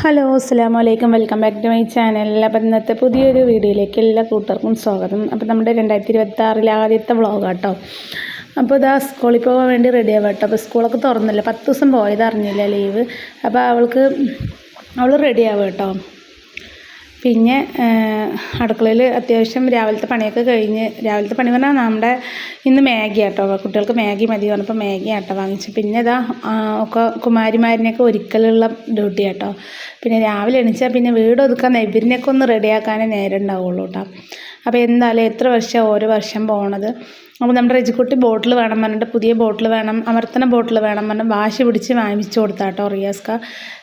Hello അസ്സലാമു അലൈക്കും. Welcome back to my channel. അപ്പോൾ ഇന്നത്തെ പുതിയൊരു വീഡിയോയിലേക്ക് എല്ലാ കൂട്ടർക്കും സ്വാഗതം. അപ്പോൾ നമ്മുടെ 2026 ആദ്യത്തെ വ്ളോഗ് കേട്ടോ. അപ്പോൾ ഇതാ സ്കൂളിൽ പോകാൻ വേണ്ടി റെഡി ആവാം കേട്ടോ. അപ്പോൾ സ്കൂളൊക്കെ തുറന്നില്ല, 10 ദിവസം പോയത് അറിഞ്ഞില്ല ലീവ്. അപ്പോൾ അവൾ റെഡി ആവുക കേട്ടോ. പിന്നെ അടുക്കളയിൽ അത്യാവശ്യം രാവിലത്തെ പണിയൊക്കെ കഴിഞ്ഞ്, രാവിലത്തെ പണി പറഞ്ഞാൽ നമ്മുടെ ഇന്ന് മാഗി ആട്ടോ, കുട്ടികൾക്ക് മാഗി മതി പറഞ്ഞപ്പോൾ മാഗി ആട്ടോ വാങ്ങിച്ചു. പിന്നെ ഇതാ ഒക്കെ കുമാരിമാരിനെയൊക്കെ ഒരിക്കലുള്ള ഡ്യൂട്ടി ആട്ടോ. പിന്നെ രാവിലെ എണീച്ചാൽ പിന്നെ വീട് ഒതുക്കാൻ ഇവരിനെയൊക്കെ ഒന്ന് റെഡിയാക്കാനേ നേരം ഉണ്ടാവുള്ളൂ കേട്ടോ. അപ്പോൾ എന്തായാലും എത്ര വർഷം ഓരോ വർഷം പോണത്. അപ്പോൾ നമ്മുടെ രജിക്കുട്ടി ബോട്ടിൽ വേണം പറഞ്ഞിട്ട്, പുതിയ ബോട്ടിൽ വേണം, അമർത്തന ബോട്ടിൽ വേണം പറഞ്ഞാൽ വാശി പിടിച്ച് വാങ്ങിച്ചു കൊടുത്താട്ടോ റിയാസ്ക.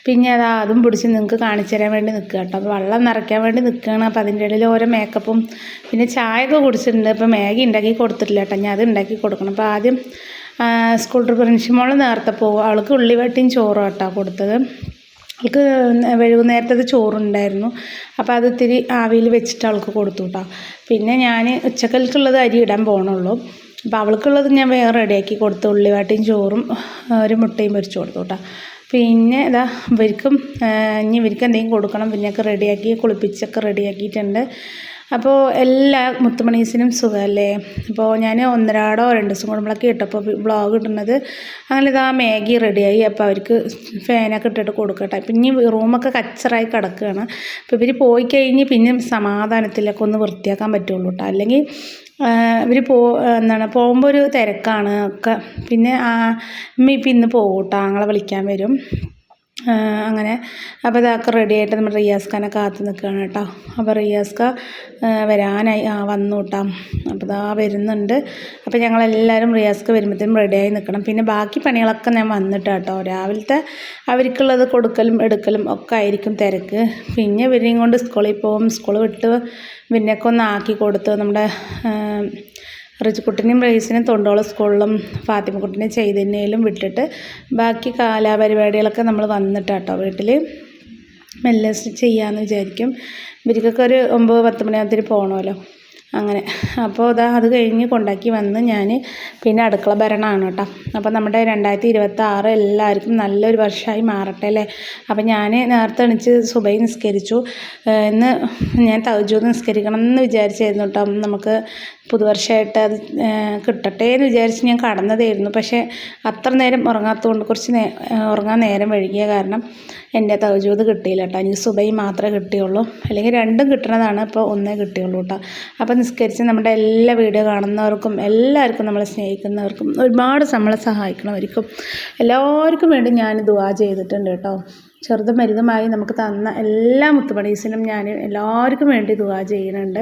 പിന്നെ അതും പിടിച്ച് നിങ്ങൾക്ക് കാണിച്ചു തരാൻ വേണ്ടി നിൽക്കുക കേട്ടോ. അപ്പോൾ വെള്ളം നിറയ്ക്കാൻ വേണ്ടി നിൽക്കുകയാണ്. അപ്പോൾ അതിൻ്റെ ഇടയിൽ ഓരോ മേക്കപ്പും പിന്നെ ചായയൊക്കെ കുടിച്ചിട്ടുണ്ട്. ഇപ്പോൾ മാഗി ഉണ്ടാക്കി കൊടുത്തിട്ടില്ല കേട്ടോ, ഞാൻ അത് ഉണ്ടാക്കി കൊടുക്കണം. അപ്പോൾ ആദ്യം സ്കൂൾ ട്രിപ്പ് പ്രിൻസിമോൾ നേരത്തെ പോകും, അവൾക്ക് ഉള്ളിവട്ടിയും ചോറും കേട്ടോ കൊടുത്തത്. അവൾക്ക് നേരത്തെ ചോറുണ്ടായിരുന്നു, അപ്പോൾ അത് ഇത്തിരി ആവിയിൽ വെച്ചിട്ട് അവൾക്ക് കൊടുത്തു കേട്ടോ. പിന്നെ ഞാൻ ഉച്ചക്കൽക്കുള്ളത് അരി ഇടാൻ പോകണുള്ളൂ. അപ്പോൾ അവൾക്കുള്ളത് ഞാൻ വേറെ റെഡിയാക്കി കൊടുത്തു, ഉള്ളിവാട്ടിയും ചോറും ഒരു മുട്ടയും പൊരിച്ചു കൊടുത്തു കേട്ടോ. പിന്നെ ഇവർക്ക് എന്തെങ്കിലും കൊടുക്കണം. പിന്നെയൊക്കെ റെഡിയാക്കി കുളിപ്പിച്ചൊക്കെ റെഡിയാക്കിയിട്ടുണ്ട്. അപ്പോൾ എല്ലാ മുത്തുമണീസിനും സുഖമല്ലേ. അപ്പോൾ ഞാൻ 2 ദിവസം കൂടുമ്പോഴൊക്കെ ഇട്ടപ്പോൾ വ്ളോഗ് ഇടുന്നത്. അങ്ങനെ ഇതാ മാഗി റെഡിയായി. അപ്പോൾ അവർക്ക് ഫാനൊക്കെ ഇട്ടിട്ട് കൊടുക്കട്ടെ. പിന്നെ റൂമൊക്കെ കച്ചറായി കിടക്കുകയാണ്. അപ്പോൾ ഇവർ പോയി കഴിഞ്ഞ് പിന്നെ സമാധാനത്തിലൊക്കെ ഒന്ന് വൃത്തിയാക്കാൻ പറ്റുള്ളൂ കേട്ടോ. അല്ലെങ്കിൽ ഇവർ പോകുമ്പോൾ ഒരു തിരക്കാണ് ഒക്കെ. പിന്നെ ഇപ്പം ഇന്ന് പോകും കേട്ടോ, ആങ്ങളെ വിളിക്കാൻ വരും അങ്ങനെ. അപ്പോൾ ഇതൊക്കെ റെഡി ആയിട്ട് നമ്മൾ റിയാസ്ഖാനെ കാത്തു നിൽക്കുകയാണ് കേട്ടോ. അപ്പോൾ റിയാസ്ക വരാനായി വന്നു കേട്ടോ. അപ്പോൾ വരുന്നുണ്ട്. അപ്പോൾ ഞങ്ങളെല്ലാവരും റിയാസ്ക വരുമ്പോഴത്തേനും റെഡിയായി നിൽക്കണം. പിന്നെ ബാക്കി പണികളൊക്കെ ഞാൻ വന്നിട്ട് കേട്ടോ. രാവിലത്തെ അവർക്കുള്ളത് കൊടുക്കലും എടുക്കലും ഒക്കെ ആയിരിക്കും തിരക്ക്. പിന്നെ ഇവരെയും കൊണ്ട് സ്കൂളിൽ പോകും. സ്കൂൾ വിട്ട് പിന്നെയൊക്കെ ഒന്ന് ആക്കി കൊടുത്ത് നമ്മുടെ റിച്ചുക്കുട്ടിനെയും റൈസിനും തൊണ്ടോളം സ്കൂളിലും ഫാത്തിമക്കുട്ടിനെ ചെയ്തതിനേലും വിട്ടിട്ട് ബാക്കി കലാപരിപാടികളൊക്കെ നമ്മൾ വന്നിട്ട് കേട്ടോ വീട്ടിൽ മെല്ലെ ചെയ്യാമെന്ന് വിചാരിക്കും. ഇവർക്കൊക്കെ ഒരു 9-10 മണിയാകുമ്പത്തിന് പോകണമല്ലോ അങ്ങനെ. അപ്പോൾ അത് കഴിഞ്ഞ് കൊണ്ടാക്കി വന്ന് ഞാൻ പിന്നെ അടുക്കള ഭരണമാണ് കേട്ടോ. അപ്പോൾ നമ്മുടെ 2026 എല്ലാവർക്കും നല്ലൊരു വർഷമായി മാറട്ടെ അല്ലേ. അപ്പോൾ ഞാൻ നേരത്തെ എണീച്ച് സുബൈ നിസ്കരിച്ചു. ഇന്ന് ഞാൻ തഹജ്ജുദ് നിസ്കരിക്കണം എന്ന് വിചാരിച്ചായിരുന്നു കേട്ടോ. നമുക്ക് പുതുവർഷമായിട്ട് അത് കിട്ടട്ടെ എന്ന് വിചാരിച്ച് ഞാൻ കടന്നതായിരുന്നു. പക്ഷേ അത്ര നേരം ഉറങ്ങാത്തതുകൊണ്ട് കുറച്ച് ഉറങ്ങാൻ നേരം വൈകിയ കാരണം എൻ്റെ തഹജ്ജുദ് കിട്ടിയില്ല കേട്ടോ. എനിക്ക് സുബൈ മാത്രമേ കിട്ടിയുള്ളൂ, അല്ലെങ്കിൽ രണ്ടും കിട്ടണതാണ്, ഇപ്പോൾ ഒന്നേ കിട്ടിയുള്ളൂ കേട്ടോ. അപ്പോൾ നിസ്കരിച്ച് നമ്മുടെ എല്ലാ വീഡിയോ കാണുന്നവർക്കും എല്ലാവർക്കും നമ്മളെ സ്നേഹിക്കുന്നവർക്കും ഒരുപാട് നമ്മളെ സഹായിക്കണവർക്കും എല്ലാവർക്കും വേണ്ടി ഞാൻ ദുആ ചെയ്തിട്ടുണ്ട് കേട്ടോ. ചെറുതും വലുതുമായി നമുക്ക് തന്ന എല്ലാ മുത്തുമണീസിനും ഞാൻ എല്ലാവർക്കും വേണ്ടി ദുആ ചെയ്യുന്നുണ്ട്.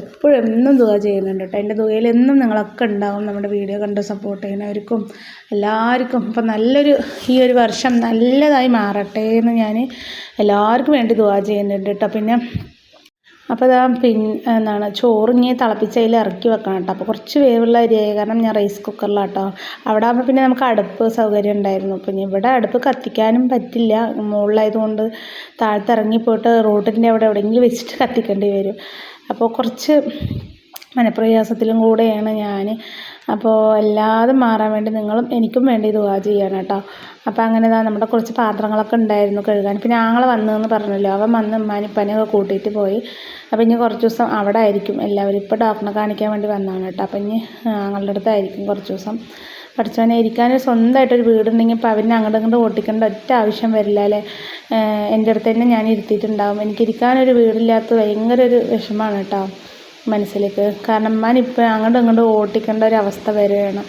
എപ്പോഴും എന്നും ദുആ ചെയ്യുന്നുണ്ട് കേട്ടോ. എൻ്റെ ദുആയിൽ എന്നും നിങ്ങളൊക്കെ ഉണ്ടാവും. നമ്മുടെ വീഡിയോ കണ്ട് സപ്പോർട്ട് ചെയ്യുന്നവർക്കും എല്ലാവർക്കും. അപ്പം ഈ ഒരു വർഷം നല്ലതായി മാറട്ടെ എന്ന് ഞാൻ എല്ലാവർക്കും വേണ്ടി ദുആ ചെയ്യുന്നുണ്ട് കേട്ടോ. പിന്നെ അപ്പോൾ ചോറിഞ്ഞ് തിളപ്പിച്ച് അതിൽ ഇറക്കി വെക്കണം കേട്ടോ. അപ്പോൾ കുറച്ച് വേവുള്ള അരിയായി കാരണം ഞാൻ റൈസ് കുക്കറിലാട്ടോ. അവിടെ ആകുമ്പോൾ പിന്നെ നമുക്ക് അടുപ്പ് സൗകര്യം ഉണ്ടായിരുന്നു. പിന്നെ ഇവിടെ അടുപ്പ് കത്തിക്കാനും പറ്റില്ല, മുകളിലായതുകൊണ്ട് താഴത്ത് ഇറങ്ങിപ്പോയിട്ട് റോഡിൻ്റെ അവിടെ എവിടെയെങ്കിലും വെച്ചിട്ട് കത്തിക്കേണ്ടി വരും. അപ്പോൾ കുറച്ച് മനപ്രയാസത്തിലും കൂടെയാണ് ഞാൻ. അപ്പോൾ എല്ലാതും മാറാൻ വേണ്ടി നിങ്ങളും എനിക്കും വേണ്ടി ദുആ ചെയ്യണം കേട്ടോ. അപ്പോൾ അങ്ങനെ നമ്മുടെ കുറച്ച് പാത്രങ്ങളൊക്കെ ഉണ്ടായിരുന്നു കഴുകാൻ. പിന്നെ ആങ്ങളെ വന്നതെന്ന് പറഞ്ഞല്ലോ, അവൻ വന്ന് ഉമ്മാനിപ്പനെയൊക്കെ കൂട്ടിയിട്ട് പോയി. അപ്പോൾ ഇനി കുറച്ച് ദിവസം അവിടെ ആയിരിക്കും എല്ലാവരും. ഇപ്പോൾ ഡോക്ടറെ കാണിക്കാൻ വേണ്ടി വന്നതാണ് കേട്ടോ. അപ്പോൾ ഇനി ആങ്ങളുടെ അടുത്തായിരിക്കും കുറച്ച് ദിവസം. പഠിച്ചവനെ ഇരിക്കാനൊരു സ്വന്തമായിട്ടൊരു വീടുണ്ടെങ്കിൽ ഇപ്പോൾ അവരിനെ അങ്ങോട്ടും ഓട്ടിക്കേണ്ട ഒറ്റ ആവശ്യം വരില്ല അല്ലേ. എൻ്റെ അടുത്ത് തന്നെ ഞാൻ ഇരുത്തിയിട്ടുണ്ടാവും. എനിക്കിരിക്കാനൊരു വീടില്ലാത്ത ഭയങ്കര ഒരു വിഷമമാണ് കേട്ടോ മനസ്സിലേക്ക്. കാരണം ഉമ്മാനിപ്പോൾ അങ്ങോട്ടും ഓട്ടിക്കേണ്ട ഒരു അവസ്ഥ വരികയാണ്.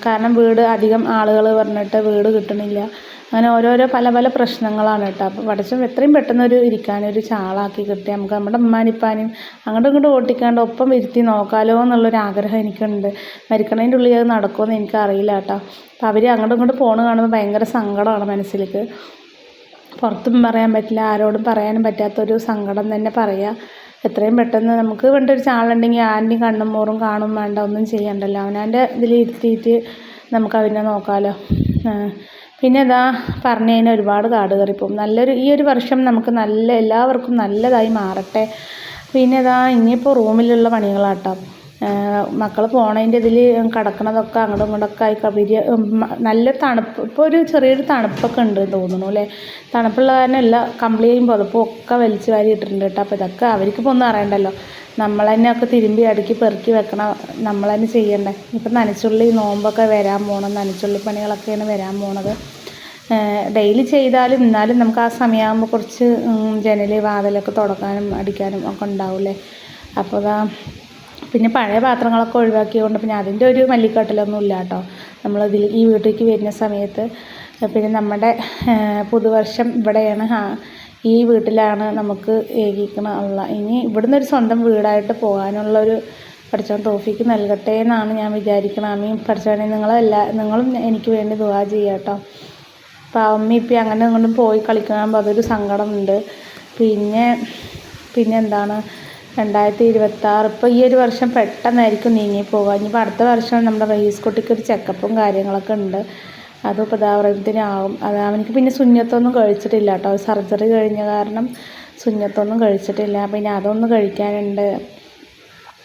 കാരണം വീട് അധികം ആളുകൾ പറഞ്ഞിട്ട് വീട് കിട്ടണില്ല. അങ്ങനെ ഓരോരോ പല പ്രശ്നങ്ങളാണ് കേട്ടോ. അപ്പോൾ പഠിച്ചം എത്രയും പെട്ടെന്നൊരു ഇരിക്കാനൊരു ചാളാക്കി കിട്ടി നമുക്ക് നമ്മുടെ ഉമ്മാനിപ്പാനും അങ്ങോട്ടും ഓട്ടിക്കാണ്ട് ഒപ്പം ഇരുത്തി നോക്കാമല്ലോ എന്നുള്ളൊരു ആഗ്രഹം എനിക്കുണ്ട്. മരിക്കണതിൻ്റെ ഉള്ളിൽ അത് നടക്കുമെന്ന് എനിക്കറിയില്ല കേട്ടോ. അപ്പോൾ അവർ അങ്ങോട്ടും പോണ് കാണുമ്പോൾ ഭയങ്കര സങ്കടമാണ് മനസ്സിലേക്ക്. പുറത്തും പറയാൻ പറ്റില്ല, ആരോടും പറയാനും പറ്റാത്തൊരു സങ്കടം തന്നെ പറയാം. എത്രയും പെട്ടെന്ന് നമുക്ക് വേണ്ടൊരു ചാളുണ്ടെങ്കിൽ ആരുടെയും കണ്ണും മോറും കാണും വേണ്ട, ഒന്നും ചെയ്യണ്ടല്ലോ. അവനവൻ്റെ ഇതിലിരുത്തിയിട്ട് നമുക്ക് അവനെ നോക്കാമല്ലോ. പിന്നെ പറഞ്ഞതിന് ഒരുപാട് കാട് കയറിപ്പോവും. ഈ ഒരു വർഷം നമുക്ക് എല്ലാവർക്കും നല്ലതായി മാറട്ടെ. പിന്നെ ഇനിയിപ്പോൾ റൂമിലുള്ള പണികളാട്ടോ. മക്കൾ പോണതിൻ്റെ ഇതിൽ കിടക്കണതൊക്കെ അങ്ങോട്ടും ഇങ്ങോട്ടൊക്കെ ആയി നല്ലൊരു തണുപ്പ്, ഇപ്പോൾ ഒരു ചെറിയൊരു തണുപ്പൊക്കെ ഉണ്ട് തോന്നുന്നു അല്ലേ. തണുപ്പുള്ള കാരണം എല്ലാ കമ്പിളിയും പുതപ്പും ഒക്കെ വലിച്ചു വാരി ഇട്ടിട്ടുണ്ട് കേട്ടോ. അപ്പോൾ ഇതൊക്കെ അവർക്കിപ്പോൾ ഒന്നും അറിയണ്ടല്ലോ, നമ്മൾ തന്നെ ഒക്കെ തിരുമ്പി അടുക്കി പെറുക്കി വെക്കണം, നമ്മൾ തന്നെ ചെയ്യണ്ടേ. ഇപ്പം നനച്ചുള്ളി നോമ്പൊക്കെ വരാൻ പോകണം, നനച്ചുള്ളി പണികളൊക്കെയാണ് വരാൻ പോണത്. ഡെയിലി ചെയ്താലും എന്നാലും നമുക്ക് ആ സമയമാകുമ്പോൾ കുറച്ച് ജനൽ വാതിലൊക്കെ തുടക്കാനും അടിക്കാനും ഒക്കെ ഉണ്ടാവില്ലേ. അപ്പോൾ പിന്നെ പഴയ പാത്രങ്ങളൊക്കെ ഒഴിവാക്കിയതുകൊണ്ട് പിന്നെ അതിൻ്റെ ഒരു മല്ലിക്കാട്ടിലൊന്നും ഇല്ല കേട്ടോ നമ്മളിതിൽ ഈ വീട്ടിലേക്ക് വരുന്ന സമയത്ത്. പിന്നെ നമ്മുടെ പുതുവർഷം ഇവിടെയാണ്, ഈ വീട്ടിലാണ് നമുക്ക് ഏകിക്കണ. ഇനി ഇവിടുന്ന് ഒരു സ്വന്തം വീടായിട്ട് പോകാനുള്ളൊരു പഠിച്ചവൻ തോഫിക്ക് നൽകട്ടെ എന്നാണ് ഞാൻ വിചാരിക്കണം. അമ്മയും പഠിച്ചവനെ നിങ്ങളും എനിക്ക് വേണ്ടി ദുആ ചെയ്യുക കേട്ടോ. അപ്പോൾ അമ്മ ഇപ്പം അങ്ങനെ അങ്ങോട്ടും പോയി കളിക്കുമ്പോൾ അതൊരു സങ്കടമുണ്ട്. പിന്നെ എന്താണ് 2026 ഇപ്പോൾ ഈ ഒരു വർഷം പെട്ടെന്നായിരിക്കും നീങ്ങിപ്പോവുക. ഇനിയിപ്പോൾ അടുത്ത വർഷം നമ്മുടെ റയീസ് കുട്ടിക്ക് ഒരു ചെക്കപ്പും കാര്യങ്ങളൊക്കെ ഉണ്ട്, അതും ഇപ്പോൾ ദാവറത്തിനാവും. അത് അവനിക്ക് പിന്നെ സുന്നത്തൊന്നും കഴിച്ചിട്ടില്ല കേട്ടോ, സർജറി കഴിഞ്ഞ കാരണം സുന്നത്തൊന്നും കഴിച്ചിട്ടില്ല. പിന്നെ അതൊന്ന് കഴിക്കാനുണ്ട്.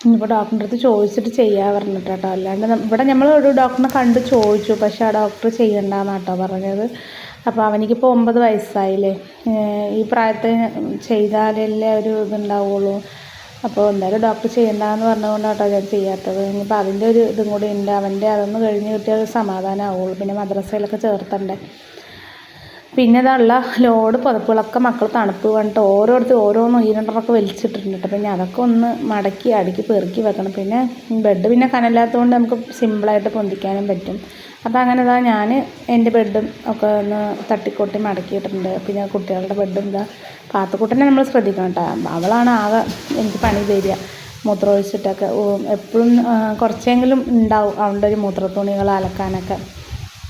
ഇനിയിപ്പോൾ ഡോക്ടറിൻ്റെ അടുത്ത് ചോദിച്ചിട്ട് ചെയ്യാൻ പറഞ്ഞിട്ട് കേട്ടോ. അല്ലാണ്ട് ഇവിടെ നമ്മൾ ഒരു ഡോക്ടറിനെ കണ്ട് ചോദിച്ചു, പക്ഷേ ആ ഡോക്ടർ ചെയ്യണ്ടെന്നാണ് കേട്ടോ പറഞ്ഞത്. അപ്പോൾ അവനിക്കിപ്പോൾ 9 വയസ്സായില്ലേ, ഈ പ്രായത്തിൽ ചെയ്താലല്ലേ ഒരു ഇതുണ്ടാവുള്ളൂ. അപ്പോൾ എന്തായാലും ഡോക്ടർ ചെയ്യണ്ടെന്ന് പറഞ്ഞുകൊണ്ട് കേട്ടോ ഞാൻ ചെയ്യാത്തത്. ഇനിയിപ്പോൾ അതിൻ്റെ ഒരു ഇതും കൂടി ഉണ്ട്, അവൻ്റെ അതൊന്ന് കഴിഞ്ഞ് കിട്ടിയാൽ സമാധാനമാവുള്ളൂ. പിന്നെ മദ്രസയിലൊക്കെ ചേർത്തണ്ടേ. പിന്നെ ഇതുള്ള ലോഡ് പുതപ്പുകളൊക്കെ മക്കൾ തണുപ്പ് പറഞ്ഞിട്ട് ഓരോന്ന് ഈരണ്ടറൊക്കെ വലിച്ചിട്ടിട്ടുണ്ട് കേട്ടോ. പിന്നെ അതൊക്കെ ഒന്ന് മടക്കി അടുക്കി പെറുക്കി വെക്കണം. പിന്നെ ബെഡ് പിന്നെ കനല്ലാത്തതുകൊണ്ട് നമുക്ക് സിമ്പിളായിട്ട് പൊന്തിക്കാനും പറ്റും. അപ്പോൾ അങ്ങനെ ഞാൻ എൻ്റെ ബെഡും ഒക്കെ ഒന്ന് തട്ടിക്കൊട്ടി മടക്കിയിട്ടുണ്ട്. പിന്നെ കുട്ടികളുടെ ബെഡും പാത്തുക്കുട്ടനെ നമ്മൾ ശ്രദ്ധിക്കണം കേട്ടോ, അവളാണ് ആകെ എനിക്ക് പണി തരിക. മൂത്രമൊഴിച്ചിട്ടൊക്കെ എപ്പോഴും കുറച്ചെങ്കിലും ഉണ്ടാവും അവളുടെ ഒരു മൂത്രത്തുണികൾ അലക്കാനൊക്കെ.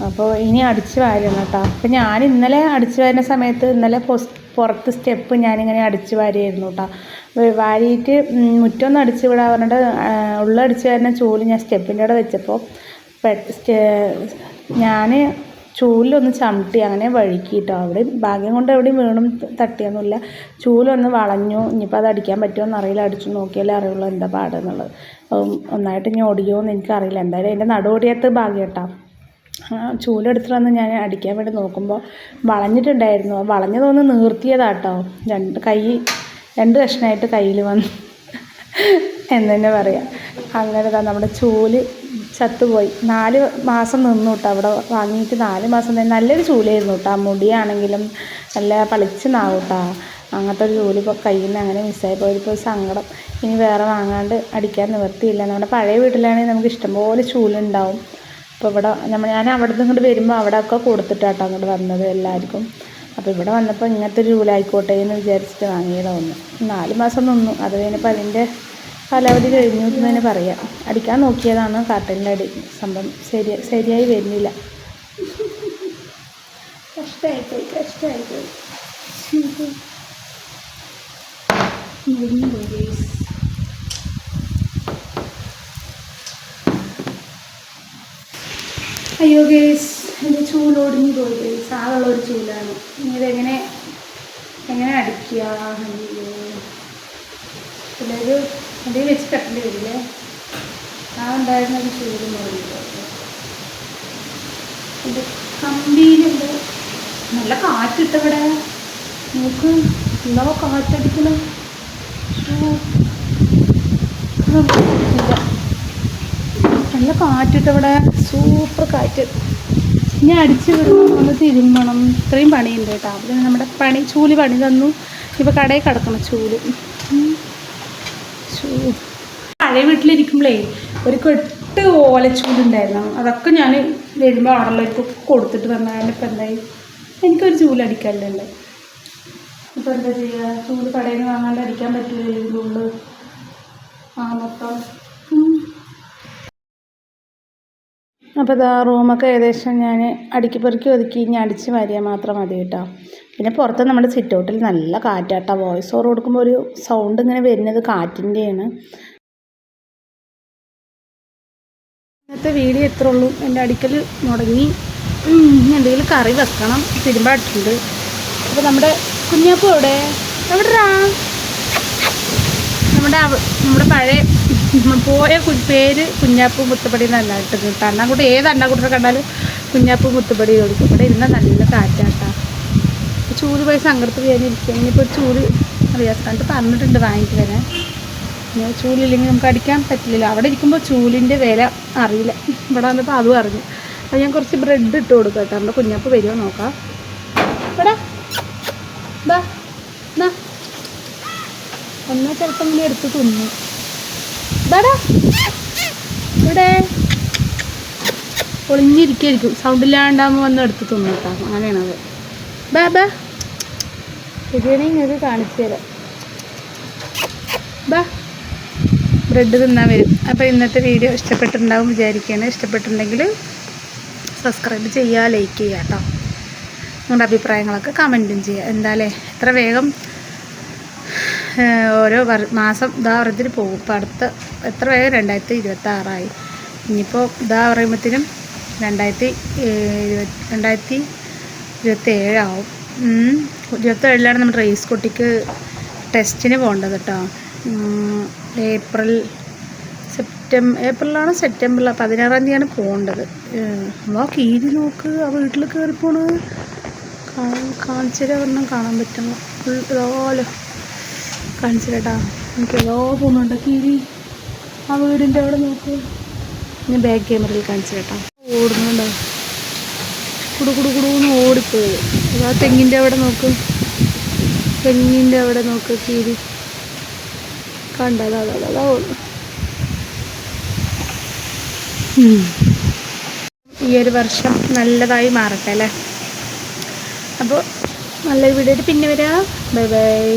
അപ്പോൾ ഇനി അടിച്ച് വാരണം കേട്ടോ. അപ്പോൾ ഞാൻ ഇന്നലെ അടിച്ച് വാരുന്ന സമയത്ത് ഇന്നലെ പുറത്ത് സ്റ്റെപ്പ് ഞാനിങ്ങനെ അടിച്ച് വാരിയായിരുന്നു കേട്ടോ. വാരിയിട്ട് മുറ്റമൊന്നും അടിച്ച് വിടാൻ പറഞ്ഞിട്ട് ഉള്ളടിച്ച് വാരുന്ന ചൂല് ഞാൻ സ്റ്റെപ്പിൻ്റെ അവിടെ വെച്ചപ്പോൾ ഞാൻ ചൂലൊന്ന് ചവിട്ടി അങ്ങനെ വഴുക്കി കേട്ടോ. അവിടെ ഭാഗ്യം കൊണ്ട് എവിടെയും വീണും തട്ടിയൊന്നുമില്ല. ചൂലൊന്ന് വളഞ്ഞു. ഇനിയിപ്പോൾ അത് അടിക്കാൻ പറ്റുമോ അറിയില്ല, അടിച്ചു നോക്കിയാലേ അറിയുള്ളൂ എന്താ പാടെന്നുള്ളത്. ഒന്നായിട്ട് ഇനി ഓടിയോ എന്ന് എനിക്കറിയില്ല. എന്തായാലും എൻ്റെ നടുവോടിയത്ത് ഭാഗ്യം കേട്ടോ. ചൂലെടുത്തിട്ട് വന്ന് ഞാൻ അടിക്കാൻ വേണ്ടി നോക്കുമ്പോൾ വളഞ്ഞിട്ടുണ്ടായിരുന്നു. വളഞ്ഞതൊന്ന് നീർത്തിയതാട്ടോ, രണ്ട് കഷ്ണമായിട്ട് കയ്യിൽ വന്നു എന്ന് തന്നെ പറയാം. അങ്ങനെ നമ്മുടെ ചൂല് ചത്തുപോയി. 4 മാസം നിന്നു കേട്ടോ അവിടെ വാങ്ങിയിട്ട്. 4 മാസം തന്നെ നല്ലൊരു ചൂലായിരുന്നു കേട്ടോ. മുടിയാണെങ്കിലും നല്ല പളിച്ചെന്നാവും കേട്ടോ. അങ്ങനത്തെ ഒരു ചൂല് ഇപ്പോൾ കയ്യിൽ നിന്ന് അങ്ങനെ മിസ്സായി പോയപ്പോൾ സങ്കടം. ഇനി വേറെ വാങ്ങാണ്ട് അടിക്കാൻ നിവർത്തിയില്ല. നമ്മുടെ പഴയ വീട്ടിലാണെങ്കിൽ നമുക്ക് ഇഷ്ടംപോലെ ചൂലുണ്ടാവും. അപ്പോൾ ഇവിടെ ഞാൻ അവിടെ നിന്ന് ഇങ്ങോട്ട് വരുമ്പോൾ അവിടെയൊക്കെ കൊടുത്തിട്ടാട്ടോ അങ്ങോട്ട് വന്നത് എല്ലാവർക്കും. അപ്പോൾ ഇവിടെ വന്നപ്പോൾ ഇങ്ങനത്തെ ഒരു ചൂലായിക്കോട്ടെ എന്ന് വിചാരിച്ചിട്ട് വാങ്ങിയതാണ്. 4 മാസം നിന്നു. അത് കഴിഞ്ഞപ്പോൾ അതിൻ്റെ കാലാവധി കഴിഞ്ഞു എന്ന് തന്നെ പറയാം. അടിക്കാൻ നോക്കിയതാണ് കാട്ടലിൻ്റെ അടി. സംഭവം ശരിയായി വരുന്നില്ല. കഷ്ടമായിപ്പോയി. അയ്യോ ഗേസ്, എൻ്റെ ചൂലൊടിഞ്ഞു പോയി ഗേസ്. ആളുള്ളൊരു ചൂലാണ്. ഇനി ഇതെങ്ങനെ അടിക്കുക? പിന്നെ ഒരു അതേ വെച്ച് കെട്ടേണ്ടി വരില്ലേ? ആ ഉണ്ടായിരുന്ന ഒരു ചൂല് മുറിയില്ല. ഇത് കമ്പിയിലുണ്ട്. നല്ല കാറ്റിട്ടവിടെ നമുക്ക് എന്താ കാറ്റടിക്കണം. നല്ല കാറ്റിട്ടവിടെ, സൂപ്പർ കാറ്റ്. ഇനി അടിച്ച് വിടണം, ഒന്ന് തിരുമ്പണം, ഇത്രയും പണിയുണ്ട് കേട്ടോ. അപ്പോൾ നമ്മുടെ ചൂല് പണി തന്നു. ഇപ്പോൾ കടയിൽ കിടക്കണം ചൂല്. പഴയ വീട്ടിലിരിക്കുമ്പോഴേ ഒരു കെട്ട് ഓലച്ചൂലുണ്ടായിരുന്നു. അതൊക്കെ ഞാൻ വരുമ്പോൾ ഓർഡറിലേക്കൊക്കെ കൊടുത്തിട്ട് വന്നാൽ ഇപ്പം എന്തായി, എനിക്കൊരു ചൂലടിക്കാനുണ്ട്. ഇപ്പോൾ എന്താ ചെയ്യുക? ചൂല് കടയിൽ നിന്ന് വാങ്ങാണ്ട് അടിക്കാൻ പറ്റില്ല ഇതിനുള്ളിൽ മൊത്തം. അപ്പോൾ ഇതാ റൂമൊക്കെ ഏകദേശം ഞാൻ അടുക്കി പെറുക്കി ഒതുക്കി ഇനി അടിച്ച് വാരിയാൽ മാത്രം മതി കേട്ടോ. പിന്നെ പുറത്ത് നമ്മുടെ സിറ്റ് ഔട്ടിൽ നല്ല കാറ്റാട്ടോ. വോയിസ് ഓവർ കൊടുക്കുമ്പോൾ ഒരു സൗണ്ട് ഇങ്ങനെ വരുന്നത് കാറ്റിൻ്റെയാണ്. ഇന്നത്തെ വീഡിയോ എത്ര ഉള്ളൂ. എൻ്റെ അടിക്കൽ മുടങ്ങി. എന്തെങ്കിലും കറി വെക്കണം, തിരുമ്പായിട്ടുണ്ട്. അപ്പോൾ നമ്മുടെ കുഞ്ഞാപ്പൂ എവിടെടാ? നമ്മുടെ പഴയ പോയ പേര് കുഞ്ഞാപ്പൂ മുത്തുപടി എന്നല്ല ഇട്ടത് കേട്ടോ. അണ്ണാക്കുട്ടി ഏത് അണ്ണാക്കുട്ടിനെ കണ്ടാലും കുഞ്ഞാപ്പൂ മുത്തുപടി കൊടുക്കും. ഇവിടെ ഇരുന്ന നല്ല കാറ്റാട്ടാ. ചൂല് പോയി സങ്കടത്തിൽ ചെയ്യാനിരിക്കുക. ഇനിയിപ്പോൾ ചൂല് അറിയാം കണ്ട് പറഞ്ഞിട്ടുണ്ട് വാങ്ങിക്ക് വരാൻ. ചൂലില്ലെങ്കിൽ നമുക്ക് അടിക്കാൻ പറ്റില്ലല്ലോ. അവിടെ ഇരിക്കുമ്പോൾ ചൂലിൻ്റെ വില അറിയില്ല. ഇവിടെ വന്നപ്പോൾ അതും അറിഞ്ഞു. അപ്പോൾ ഞാൻ കുറച്ച് ബ്രെഡ് ഇട്ട് കൊടുക്കാം കേട്ടോ. നമ്മുടെ കുഞ്ഞാപ്പ് വരുമോ നോക്കാം. ഇവിടെ ഇതാ എന്നാ എന്നാൽ ചിലപ്പോൾ ഇങ്ങനെ എടുത്ത് തിന്നു. ഇതാടാ ഇവിടെ ഒളിഞ്ഞിരിക്കായിരിക്കും. സൗണ്ടില്ലാണ്ടാകുമ്പോൾ വന്ന് എടുത്ത് തിന്നു കേട്ടോ. അങ്ങനെയാണത്. ബാ ബാ ശരിയാണെങ്കിൽ നിങ്ങൾക്ക് കാണിച്ചു തരാം. ബാ ബ്രെഡ് തിന്നാൻ വരും. അപ്പോൾ ഇന്നത്തെ വീഡിയോ ഇഷ്ടപ്പെട്ടിട്ടുണ്ടാവും വിചാരിക്കുകയാണ്. ഇഷ്ടപ്പെട്ടിട്ടുണ്ടെങ്കിൽ സബ്സ്ക്രൈബ് ചെയ്യുക, ലൈക്ക് ചെയ്യുക കേട്ടോ. നിങ്ങളുടെ അഭിപ്രായങ്ങളൊക്കെ കമൻറ്റും ചെയ്യുക. എന്തായാലേ എത്ര വേഗം ഓരോ മാസം ഇതാ പറഞ്ഞിട്ട് പോകും. ഇപ്പോൾ അടുത്ത എത്ര വേഗം 2026 ഇനിയിപ്പോൾ ഇതാ പറയുമ്പോഴത്തേനും 2027 ആവും. 27 നമ്മുടെ റേസ് കുട്ടിക്ക് ടെസ്റ്റിന് പോകേണ്ടത് കേട്ടോ. ഏപ്രിലാണ് സെപ്റ്റംബറിലാണ് 16-ാം തീയതിയാണ് പോകേണ്ടത്. നമ്മളാ കീരി നോക്ക് ആ വീട്ടിൽ കയറി പോണത് കാണിച്ചിട്ട് ഒരെണ്ണം കാണാൻ പറ്റണം. ഫുൾ ഇതുപോലെ കാണിച്ചിട്ടാ എനിക്ക് ഏതോ പോകുന്നുണ്ട് കീരി ആ വീടിൻ്റെ അവിടെ നോക്ക്. ഞാൻ ബാക്ക് ക്യാമറയിൽ കാണിച്ചു കേട്ടോ. ഓടുന്നുണ്ടോ കുടുകുടുകുടുന്ന് ഓടിപ്പോയത്. ആ തെങ്ങിൻ്റെ അവിടെ നോക്ക്, തെങ്ങിൻ്റെ അവിടെ നോക്ക് കീരി കണ്ടതാ. ഈ ഒരു വർഷം നല്ലതായി മാറട്ടെ അല്ലേ. അപ്പോൾ നല്ലൊരു വീഡിയോ പിന്നെ വരാം. Bye bye.